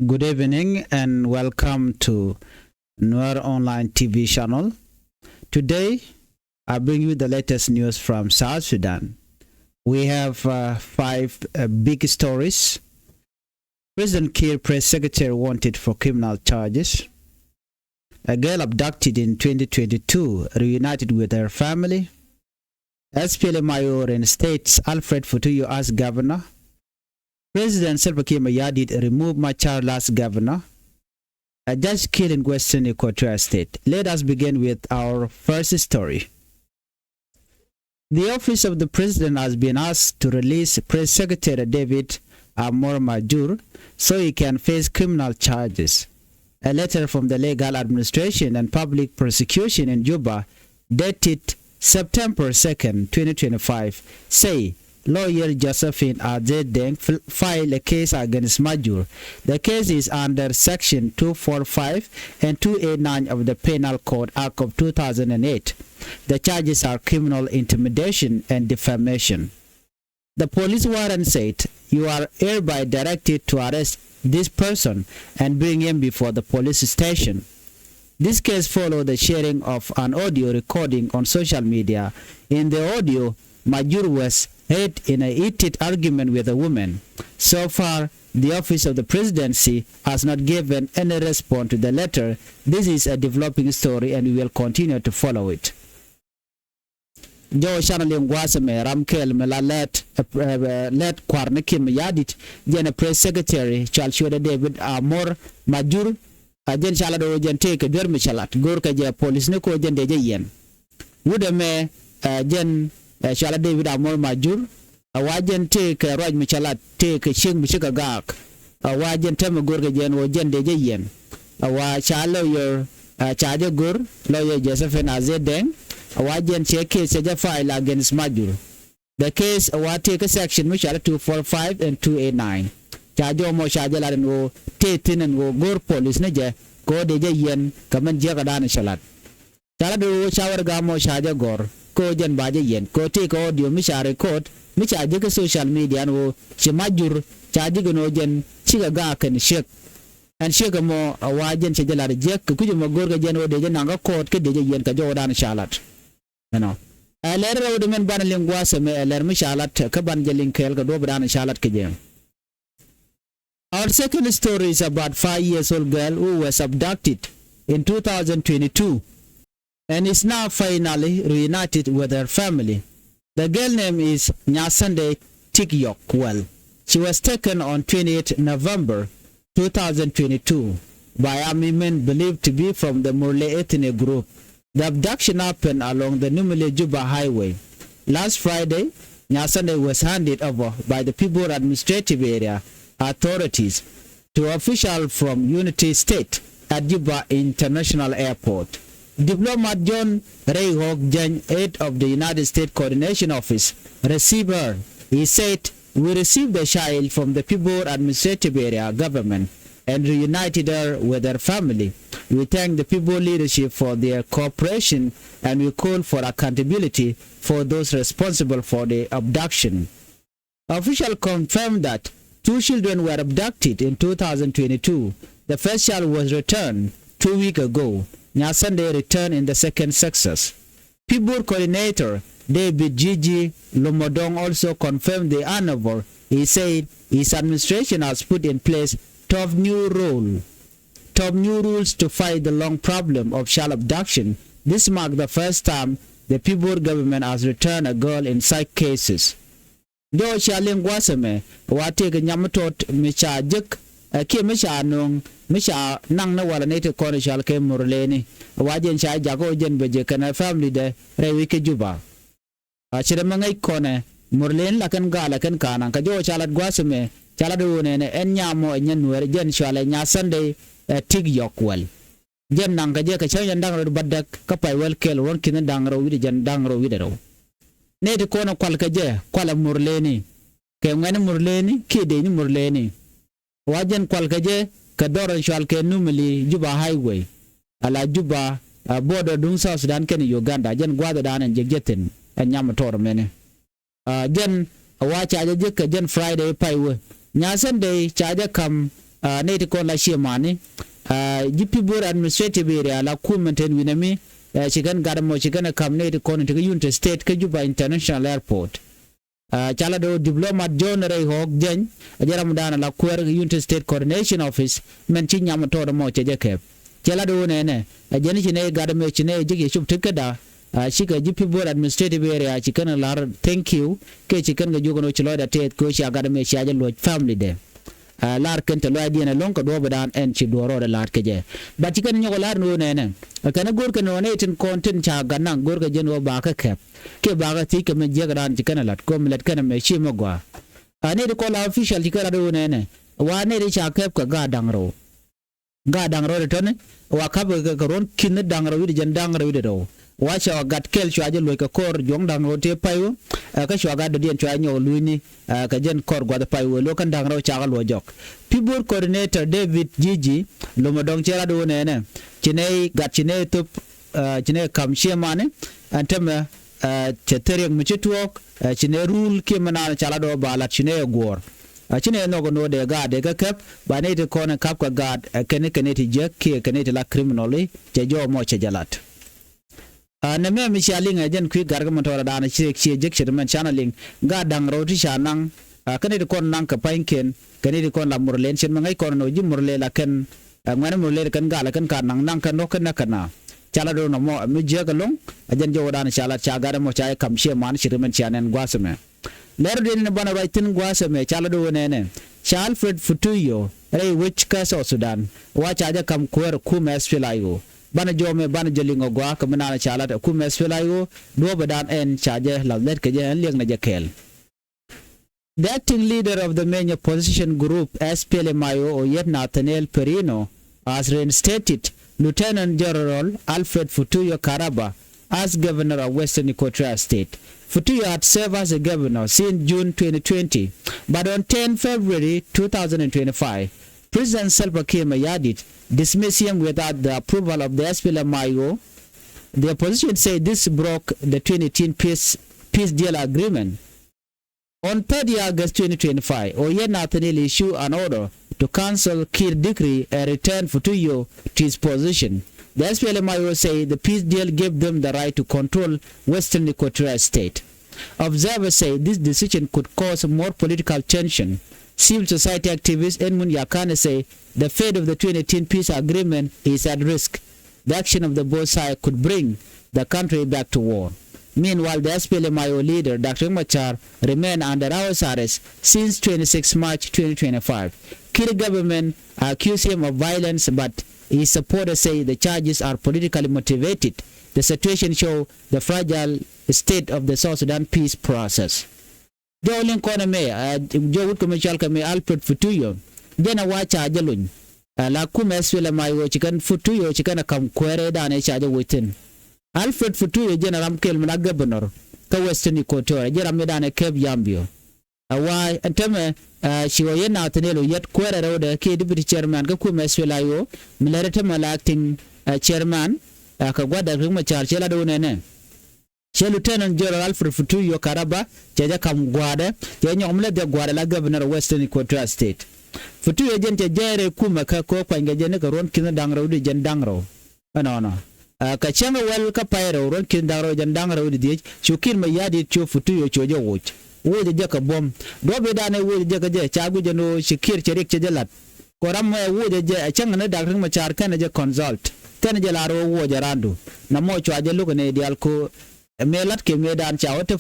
Good evening and welcome to Nuer Online TV channel. Today, I bring you the latest news from South Sudan. We have five big stories. President Kiir press secretary wanted for criminal charges. A girl abducted in 2022 reunited with her family. SPLM Mayor and States Alfred Futuyo as governor. President Salva Kiir Mayardit removed Machar last governor. A judge killed in Western Equatorial State. Let us begin with our first story. The office of the president has been asked to release Press Secretary David Amor Majur so he can face criminal charges. A letter from the Legal Administration and Public Prosecution in Juba, dated September 2nd, 2025, say lawyer Josephine Azedeng filed a case against Majur. The case is under Section 245 and 289 of the Penal Code Act of 2008. The charges are criminal intimidation and defamation. The police warrant said, "You are hereby directed to arrest this person and bring him before the police station." This case followed the sharing of an audio recording on social media. In the audio, Majur was heard in a heated argument with a woman. So far, the office of the presidency has not given any response to the letter. This is a developing story and we will continue to follow it. Jo channel ngwasame ramkel melalet let kwarnekim yadit jena press secretary Chalshoda David Amor Majur ajen chalado jen take dur michalat gor ka je police ne ko jen de yiɛn wudame jen chala David Amor Majur awajen take roj michalat take ching bishika gak awajen tem gor ka jen wo jen de yiɛn awa chalo your charge gor lawyer Josephine Azedeng Awajen case seja file against Majur. The case take a section which are 245 and 289. Chajo mo chaja la no tetin and go gor police neje ko deje yen kaman jaga dan shalat. Chala do shower gamo chaja gor ko jen baje yen ko take audio mi share court mi chaje ke social media no Majur chaje no jen chiga ga kan shek and shek mo awajen chaja la jek ku mo gor ga jen o deje nanga court ke deje yen ka jo dan shalat. No. Aler women ban lingwa seme aler mishalat ka ban jelin kel ka do bran shalat ke jem. Our second story is about 5-year-old girl who was abducted in 2022 and is now finally reunited with her family. The girl name is Nyasande Tikyok. She was taken on 28 November 2022 by army men believed to be from the Murle ethnic group. The abduction happened along the Numile-Juba highway. Last Friday, Nyasande was handed over by the People Administrative Area authorities to officials from Unity State at Juba International Airport. Diplomat John Rayhawk Jen, head of the United States Coordination Office, received her. He said, "We received the child from the People Administrative Area government and reunited her with her family. We thank the people leadership for their cooperation and we call for accountability for those responsible for the abduction." Officials confirmed that 2 children were abducted in 2022. The first child was returned 2 weeks ago. Nyasande returned in the second success. People coordinator David Gigi Lomodong also confirmed the arrival. He said his administration has put in place top new rules to fight the long problem of child abduction. This marked the first time the people government has returned a girl in such cases. Do chaling wasame wate ke nyamatot micha jek ke micha nung micha nang na wala nete kono chal ke murleni wajen cha jago jen beje kana family de rewi ke Juba achire mangai kone murlen lakan gala kan kana ka jo chalat gwasame chala do ne en nyamo en Nuer jen chale Nyasande Tikyok jen nang ka je ka chanya ndang ro badak ka pai wel kel won kin ndang ro wi jen ndang ro wi ro ne de kono kwal ka je kwala murleni ke ngene murleni ke de ni murleni wajen kwal ka je ka doro chal ke numili Juba highway ala Juba border dun South Sudan ken Uganda jen gwada dan en jegeten en nyam tor mene jen wacha je ka jen Friday pai we Nyasande chaja kam ne ti kon la shemani jipi bor administrative area la kumenten winami chigan gadamo chigan kam ne ti kon ti United State ka Juba International Airport chala do diplomat John Ray Hog Jen jaram dana la kuäär United State Coordination Office men chi nyam to do mo cheje kep chala do ne jeni chine gadamo chine jige chup tikada shika jipi bor administrative area chikan lar thank you ke chikan ga jogono chilo da tet ko shi gadamo shi aja lo family de lar kente lo adina lon ko do badan en ci do ro da lar keje ba chikan nyogo lar no ne kana gor kan ne tin content cha ganang gor ga jeno ba ka kep ke ba ga ti ke me je garan chikan lat ko milet kana me shi magwa ane de ko la official chikara do ne wa ne de cha kep ka ga dangro de tone wa ka ba ga ron kin dangro wi de dangro wi de do wa cha gat kel chwa je lo ka kor jong dangro te payo ka chwa ga do dien chwa nyo luini ka jen kor gwa da payo lo kan dangro cha ga lo jok pibur coordinator David Gigi lo mo dong chera do ne chine gat chine tup chine kam shemane antama cheterek mchituok chine rule ke manana chala do bala chine gor chine no go no de ga de ka kep ba ne te kone kap ka ga kene ti je ke kene ti la criminally je jo mo che jalat na me mi shaling ajen kwi garga motora dana che jek che channeling ga dang roti shanang kene ti kon nang ka painken kene ti kon la murlen chen mangai kon no ji murle la ken ngwana murle kan ga la kan ka nang kan no kan na chala do no mo mi je ga long ajen jo dana chala cha ga mo cha kam she man shirmen chanen gwasame ler din bana raitin gwasame chala do ne Alfred Futuyo rei which ka so Sudan wa cha ja kam kuäär kumes filayo bana jome bana jelingo gwa kamana chala ta kumes filayo do badan en cha je la let ke je lieng na je kɛɛl. The acting leader of the main opposition group SPLM-IO or yet Nathaniel Perino has reinstated Lieutenant General Alfred Futuyo Karaba as governor of Western Equatoria State. Futuyo had served as a governor since June 2020, but on 10 February 2025, President Salva Kiir Mayardit dismissed him without the approval of the SPLM-IO. The opposition said this broke the 2018 peace deal agreement. On 30 August 2025, Oye Nathaniel issued an order to cancel Kiir decree and return Futuyo to his position. The SPLM-IO say the peace deal gave them the right to control Western Equatoria State. Observers say this decision could cause more political tension. Civil society activist Edmund Yakane say the fate of the 2018 peace agreement is at risk. The action of the both sides could bring the country back to war. Meanwhile, the SPLM-IO leader, Dr. Machar, remained under house arrest since 26 March 2025. Kiir government accused him of violence, but his supporters say the charges are politically motivated. The situation shows the fragile state of the South Sudan peace process. Jolin Koname, Jowut Commercial Kame Alfred Futuyo, Jena Wacha Jalun, La Kumes Filamayo, Chicken Futuyo, Chicken Kam Kuäär Dane Chaja Witin. Alfred Futuyo Jena Ramkel Mana Governor, Ka Western Equatoria, Jera Medane Keb Yambio. Why, and Teme, she was yen out yet kuäär the key deputy chairman, Ka Kumes Filayo, Milaritama acting chairman, Kagwada Rumachar, Chela Donene. Lieutenant General Alfred Futuyo Karaba, Jaja Kam Guada, Janyomle de Guadala Governor of Western Equatoria State. Futuyo Gente Jere Kumaka Kopa and Gajanaka Ron Kindangro de Jandangro. No. Kachanga well Kapairo, Ron Kindaro Jandangro de Ditch, Shukir Mayadi Cho Futuyo Chojo Watch. Wood the Jacka bomb. Dobedane wood Jacka Chagujano, Shikir Cherik Chejalat. Korama wood a Changana Dr. Machar Kanaja consult. Tenajalaro Wajarandu. Namo Chaja look an idealco. Melat ke medan cha wata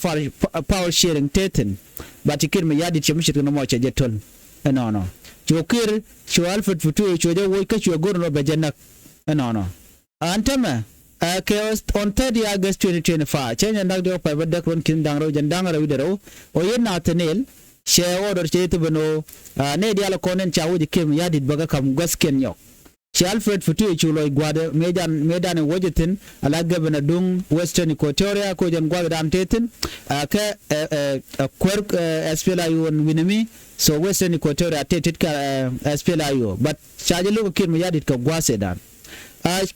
power sharing teten but Kiir Mayardit chemishit no mo cha jeton no chokir cho Alfred Futuyo chojo wo ka cho gorno bejenak no antama chaos on 30 August 2025 Chenya ndak do pa badak ron kin dangro jandangro widero o yen Nathaniel she order che tibano ne diala konen cha wo Kiir Mayardit baga kam gasken yok She Alfred Futuyo chulo igwade medan wojetin ala governor dung Western Equatoria ko jan gwade dam tetin ka kwerk SPLM-IO winami so Western Equatoria tetit ka SPLM-IO but chaje logo Kiir Mayardit ka gwase dan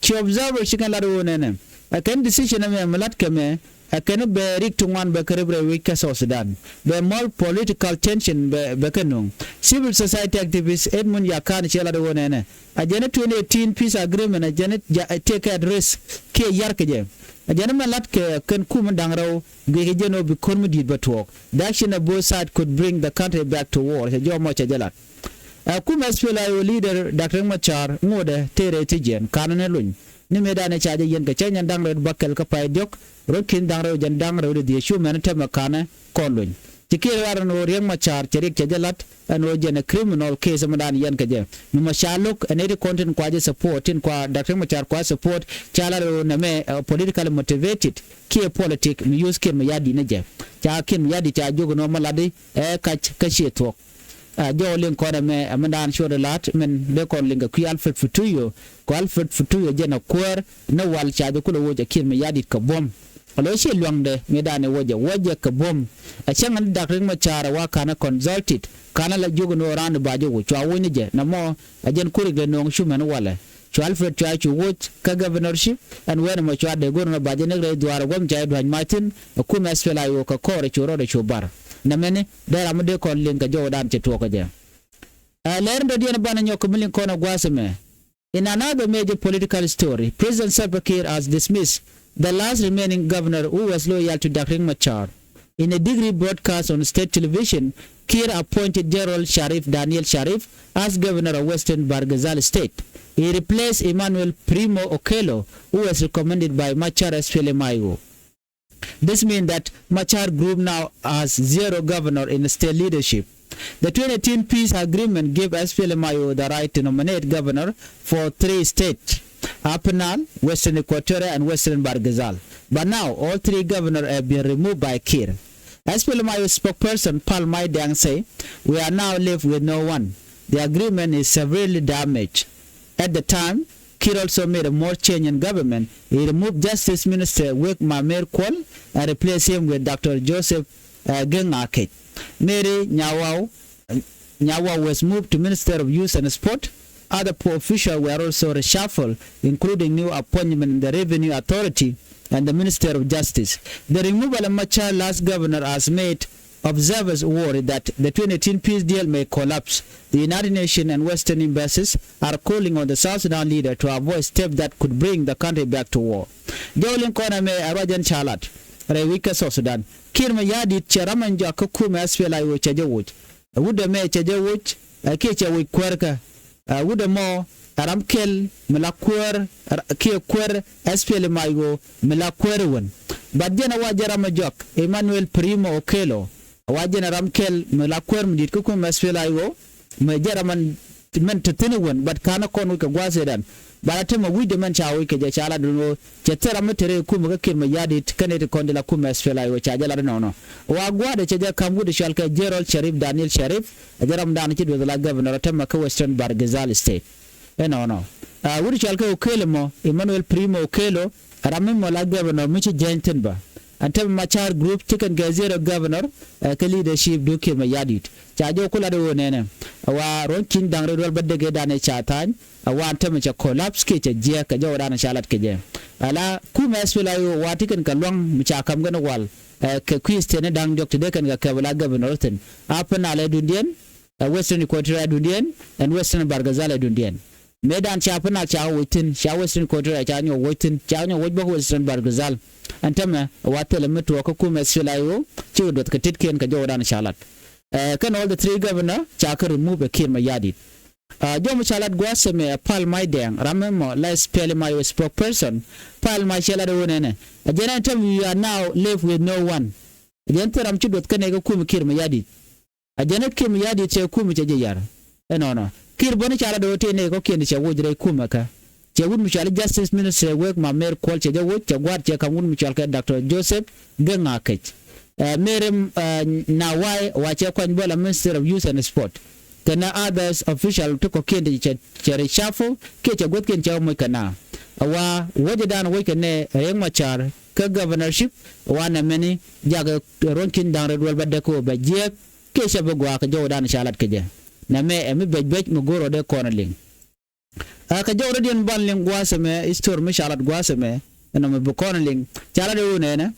ki observer shikan lado nene kan decision me malat kame Can be rik to one Bakaribre week South Sudan. Be more political tension Bekanung. Civil society activists Edmund Yakan Chela de Wonene. A Janet 2018 peace agreement, a Janet take at risk K Yarkajem. A gentleman Latke can Kumandangro, Gigeno Bikomudi but walk. The action of both sides could bring the country back to war. A Joe Mocha Jalat. A Kumas leader Dr. Machar, Mode, Tere Tijan, Kananelun. Ni medane chaje yen ka chanya dang red bakel ka pay jok rokin dang ro jan dang ro de shu men te makana konluñ tikir waran no riang machar cherik chajalat an ro jen criminal case madan yen ka je mi machaluk anedi content kwa je support in kwa Dr. Machar kwa support chala ro na me politically motivated ki politic mi use ki mi yadi ne je cha kin yadi cha jogo no maladi ka shetok jo len ko me amadan shore lat men be kon linga ku alfred futuyo ko alfred futuyo jena kuäär na wal chaade ko woje kin me yadit ka bom alo she luangde me dane woje ka bom a changan Dr. Machar wa kana consulted kana la jogo no ran ba jogo chwa woni je na mo ajen kuri de no shumen wala to alfred try to watch ka governorship and when mo chwa de gorno ba je ne re duar gom jay do martin ku mes fela yo ka kore choro de chobar namene dara mo de kon linga jo dan ci to ko je ler ndo dien bana nyoko milin kono gwaseme. In another major political story, President Salva Kiir has dismissed the last remaining governor who was loyal to Dr. Machar. In a degree broadcast on state television, Kiir appointed General Daniel Sharif as governor of Western Bargazal State. He replaced Emmanuel Primo Okello, who was recommended by Machar SPLMIO. This means that Machar group now has 0 governor in the state leadership. The 2018 peace agreement gave SPLMIO the right to nominate governor for 3 states, Upper Nile, Western Equatoria, and Western Bargazal. But now, all 3 governors have been removed by Kiir. SPLMIO spokesperson Paul Maidang say, "We are now left with no one. The agreement is severely damaged." At the time, Kiir also made a more change in government. He removed Justice Minister Wek Mamer Kwal and replaced him with Dr. Joseph Gengake. Mary Nyawao was moved to Minister of Youth and Sport. Other officials were also reshuffled, including new appointment in the Revenue Authority and the Minister of Justice. The removal of Machar last governor has made observers worry that the 2018 peace deal may collapse. The United Nations and Western embassies are calling on the South Sudan leader to avoid steps that could bring the country back to war. Jolin Koname Arajan Chalat, Rewika South Sudan. Kirma Yadi Cheraman Jakukuma Asfela Chajawut. Would the May Chajawut, a Kecha with Querka, would the more Aramkel, Melakuer, Kier, SPLMIO, Melakuerwan. But then a Wajaramajok, Emmanuel Primo Okello, Wajana Ramkel, Melakuer, did Kukum Asfela, Majaraman meant to Tinuan, but Kanakon Wika Wazedan. By the time we demand Chawika Jachala Duno, Cheterametere Kumaka Mayadi, Canada Condela Kumas Fela, which I don't know. Wagua, the Chaja come with the Shalka, Gerald Sharif, Daniel Sharif, a Jaram Danit with the governor, Tamaka Western Bargazal State. No. Would Shalka Okelmo, Emmanuel Primo Okello, Ramimola governor, Michi Jentenba. And tell Machar group taken Gazero governor, leadership Duke Mayadit. Chajo Kula de Nene. Our own king down the but the Gedane Chatan. A one temperature collapse kitchen, Jack, a Jordan Shalat Kajem. Ala Kumas will I Watikan Kalong, Michakam gonna wall. Christian Dang Dr. Dekan Kavala governor, Upper Nile Dundian, Western Equatorial Dundian, and Western Bargazala Dundian. Medan Chapana Chow Witten, Western Equatorial Chanyo Witten, Chanyo Witbo Western Bargazal. And Tama, what element to Okumas Filayo, Children Katitki and Kajoran Shalat. Can all the 3 governor, Chaka remove a Kim Mayadi. Jomo Shalat Guasame, Pal Maidang, Ramemo, less Pelemayo spokesperson, Pal Mashela Runene. A general we are now left with no one. The Enteram Chudot Kanego Kumikir Mayadi. A general Kim Yadi Kumijayar. No. Kirboni Chala do Tenego Kinisha Wudre Kumaka. Jawud Michal Justice Minister work Mamer Qualche Jawud, Jawad Jakamun Michalka, Dr. Joseph Gengakech. Merem Nawai, Wachakwanbola Minister of Youth and Sport. Kana others official took a kid cherry shuffle, catch a good kin Chawmukana. Awa, Wajadan Wakane, Remachar, governorship, one a many, Jaga Ronkin down Red Badeko, by Jeb, Keshabuaka, Jordan Shalat Kaja. Name, and me bet Mugoro de Cornerling. Kajoradian Banling Guasame, is to Mishalat Guasame, and I'm a Bucornerling, Chaladunena.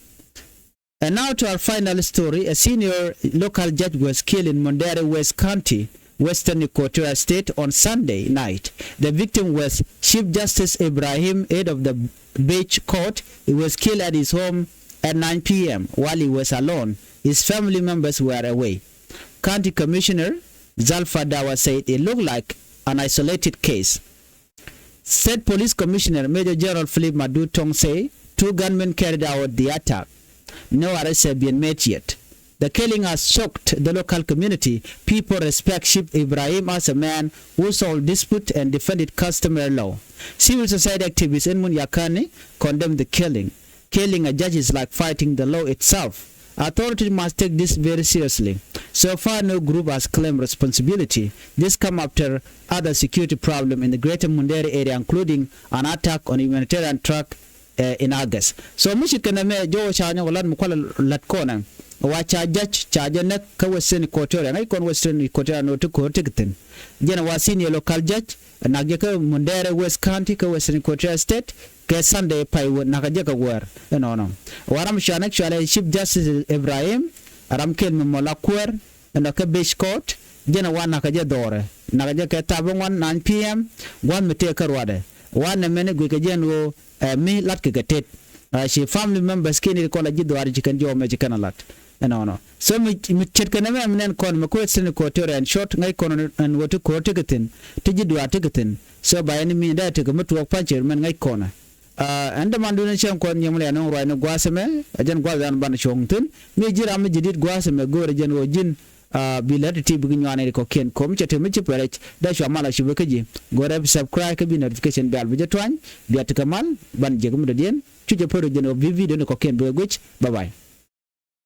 And now to our final story. A senior local judge was killed in Mondere West County, Western Equatorial State on Sunday night. The victim was Chief Justice Ibrahim, head of the Beach Court. He was killed at his home at 9 p.m. while he was alone. His family members were away. County Commissioner Zalfa Dawa said it looked like an isolated case. Said Police Commissioner Major General Philip Madu Tong say 2 gunmen carried out the attack. No arrests have been made yet. The killing has shocked the local community. People respect Chief Ibrahim as a man who solved dispute and defended customary law. Civil society activists in Munyakani condemned the killing. Killing a judge is like fighting the law itself. Authorities must take this very seriously. So far, no group has claimed responsibility. This comes after other security problems in the greater Mundere area, including an attack on a humanitarian truck in August. So, Mushikaname, Joe Chanya, Mukala Latkona, Wacha Judge, Chajanek, Kawestern Equatorial, I con Western Equatorial, no to Corticatin. Then was senior local judge, Nagaka Mundere West County, Western Equatorial State. Ke Sunday pai nakajeka war no waram shanak shale Chief Justice Ibrahim aram ken mola kuäär na ka Beach Court jena wan nakaje dore nakajeka tabon 9 p.m. wan mete karwade wan mene gwe jengo mi lat ke tet she family members kini ko la jidwari jikan jo me jikan lat no so mi chet kana me menen kon me ko sen ko tore and short ngai kon an wotu ko tiketin tijidwa tiketin so by any means that ke mutu pancher men ngai kona and the manduna cham kon nyamle no roi no gwaseme ajan gwazan ban chongtin mi jira mi jidit gwaseme gore jen wo jin bilat ti bugi nyane ko ken kom chete mi chipere da shwa mala shibekeji gore subscribe ke bi notification bell bi jetwan bi atkamal ban jegum de den tuje poro jen o video ko ken be gwech bye bye.